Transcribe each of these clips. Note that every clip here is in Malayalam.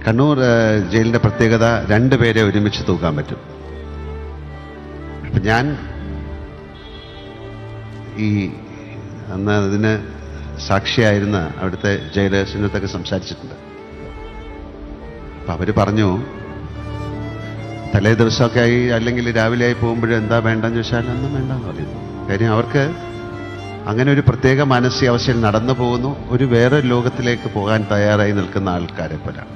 കണ്ണൂർ ജയിലിൻ്റെ പ്രത്യേകത 2 പേരെ ഒരുമിച്ച് തൂക്കാൻ പറ്റും. അപ്പം ഞാൻ ഈ അന്ന് അതിന് സാക്ഷിയായിരുന്ന അവിടുത്തെ ജയിലേഴ്സിനടുത്തൊക്കെ സംസാരിച്ചിട്ടുണ്ട്. അപ്പം അവർ പറഞ്ഞു, തലേ ദിവസമൊക്കെ ആയി അല്ലെങ്കിൽ രാവിലെ ആയി പോകുമ്പോഴും എന്താ വേണ്ടെന്ന് ചോദിച്ചാൽ ഒന്നും വേണ്ടെന്ന് പറയുന്നു. കാര്യം അവർക്ക് അങ്ങനെ ഒരു പ്രത്യേക മാനസികാവസ്ഥയിൽ നടന്നു പോകുന്നു, ഒരു വേറെ ലോകത്തിലേക്ക് പോകാൻ തയ്യാറായി നിൽക്കുന്ന ആൾക്കാരെ പോലാണ്.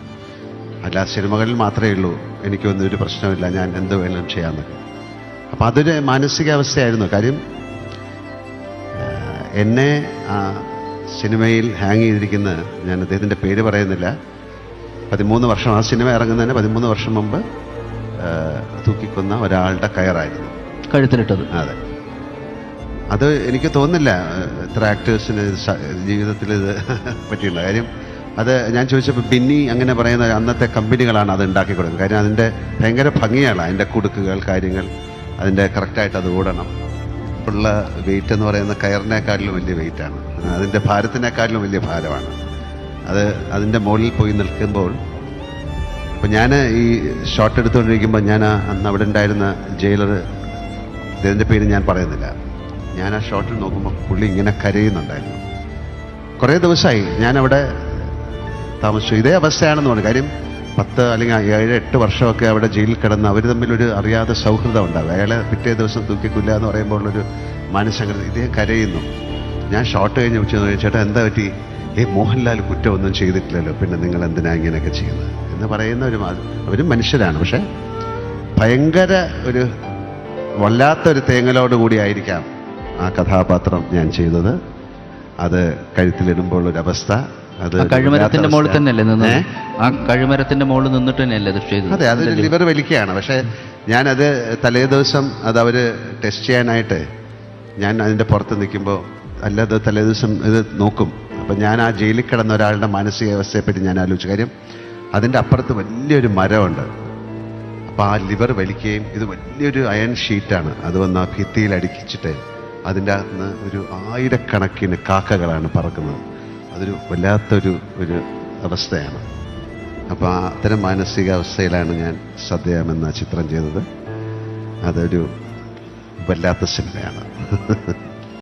അല്ല സിനിമകളിൽ മാത്രമേ ഉള്ളൂ എനിക്കൊന്നും ഒരു പ്രശ്നമില്ല, ഞാൻ എന്ത് വേണം ചെയ്യാമെന്നൊക്കെ. അപ്പം അതൊരു മാനസികാവസ്ഥയായിരുന്നു. കാര്യം എന്നെ ആ സിനിമയിൽ ഹാങ് ചെയ്തിരിക്കുന്ന, ഞാൻ അദ്ദേഹത്തിൻ്റെ പേര് പറയുന്നില്ല, 13 വർഷം, ആ സിനിമ ഇറങ്ങുന്നതിന് 13 വർഷം മുമ്പ് തൂക്കിക്കൊന്ന ഒരാളുടെ കയറായിരുന്നു കഴുത്തിലിട്ടത്. അതെ, അത് എനിക്ക് തോന്നുന്നില്ല ഇത്ര ആക്ടേഴ്സിന് ജീവിതത്തിൽ ഇത് പറ്റിയുള്ള കാര്യം. അത് ഞാൻ ചോദിച്ചപ്പോൾ ബിന്നി അങ്ങനെ പറയുന്ന അന്നത്തെ കമ്പനികളാണ് അത് ഉണ്ടാക്കി കൊടുക്കുന്നത്. കാര്യം അതിൻ്റെ ഭയങ്കര ഭംഗിയാണ്, അതിൻ്റെ കുടുക്കുകൾ, കാര്യങ്ങൾ, അതിൻ്റെ കറക്റ്റായിട്ട് അത് ഓടണം. ഉള്ള വെയിറ്റ് എന്ന് പറയുന്ന കയറിനേക്കാളിലും വലിയ വെയിറ്റാണ്, അതിൻ്റെ ഭാരത്തിനേക്കാളിലും വലിയ ഭാരമാണ് അത്. അതിൻ്റെ മുകളിൽ പോയി നിൽക്കുമ്പോൾ അപ്പം ഞാൻ ഈ ഷോട്ട് എടുത്തുകൊണ്ടിരിക്കുമ്പോൾ ഞാൻ അന്ന് അവിടെ ഉണ്ടായിരുന്ന ജയിലർ, ഇതിൻ്റെ പേര് ഞാൻ പറയുന്നില്ല, ഞാൻ ആ ഷോട്ടിൽ നോക്കുമ്പോൾ പുള്ളി ഇങ്ങനെ കരയുന്നുണ്ടായിരുന്നു. കുറേ ദിവസമായി ഞാനവിടെ താമസിച്ചു. ഇതേ അവസ്ഥയാണെന്ന് പറഞ്ഞു. കാര്യം 10 അല്ലെങ്കിൽ 7-8 വർഷമൊക്കെ അവിടെ ജയിലിൽ കിടന്ന് അവർ തമ്മിലൊരു അറിയാതെ സൗഹൃദം ഉണ്ടാകും. അയാളെ പിറ്റേ ദിവസം തൂക്കിക്കൊല്ലുക എന്ന് പറയുമ്പോൾ ഒരു മാനസംഗതി. ഇതേ കരയുന്നു. ഞാൻ ഷോട്ട് കഴിഞ്ഞ് വെച്ച് ചേട്ടാ എന്താ പറ്റി? മോഹൻലാൽ കുറ്റമൊന്നും ചെയ്തിട്ടില്ലല്ലോ, പിന്നെ നിങ്ങൾ എന്തിനാ ഇങ്ങനെയൊക്കെ ചെയ്യുന്നത് എന്ന് പറയുന്ന അവരും മനുഷ്യരാണ്. പക്ഷെ ഭയങ്കര ഒരു വല്ലാത്തൊരു തേങ്ങലോടുകൂടി ആയിരിക്കാം ആ കഥാപാത്രം ഞാൻ ചെയ്തത്. അത് കഴുത്തിലിടുമ്പോൾ ഒരവസ്ഥ, അത് കഴുമരത്തിന്റെ മുകളിൽ തന്നെയല്ലേ നിന്ന്? ആ കഴുമരത്തിന്റെ മുകളിൽ നിന്നിട്ട് തന്നെയല്ലേ അത് ചെയ്തത്? അതെ, അത് ലിവർ വലിക്കുകയാണ്. പക്ഷെ ഞാനത് തലേ ദിവസം അത് അവർ ടെസ്റ്റ് ചെയ്യാനായിട്ട് ഞാൻ അതിൻ്റെ പുറത്ത് നിൽക്കുമ്പോൾ, അല്ലാതെ തലേ ദിവസം ഇത് നോക്കും. അപ്പം ഞാൻ ആ ജയിലിൽ കിടന്ന ഒരാളുടെ മാനസികാവസ്ഥയെപ്പറ്റി ഞാൻ ആലോചിച്ചു. കാര്യം അതിൻ്റെ അപ്പുറത്ത് വലിയൊരു മരമുണ്ട്. അപ്പോൾ ആ ലിവർ വലിക്കുകയും, ഇത് വലിയൊരു അയൺ ഷീറ്റാണ്, അത് വന്ന് ആ ഭിത്തിയിൽ അടുക്കിച്ചിട്ട് അതിൻ്റെ അകത്തുനിന്ന് ഒരു 1000കണക്കിന് കാക്കകളാണ് പറക്കുന്നത്. അതൊരു വല്ലാത്തൊരു അവസ്ഥയാണ്. അപ്പോൾ അത്തരം മാനസികാവസ്ഥയിലാണ് ഞാൻ സദ്യം എന്ന ചിത്രം ചെയ്തത്. അതൊരു വല്ലാത്ത സിനിമയാണ്.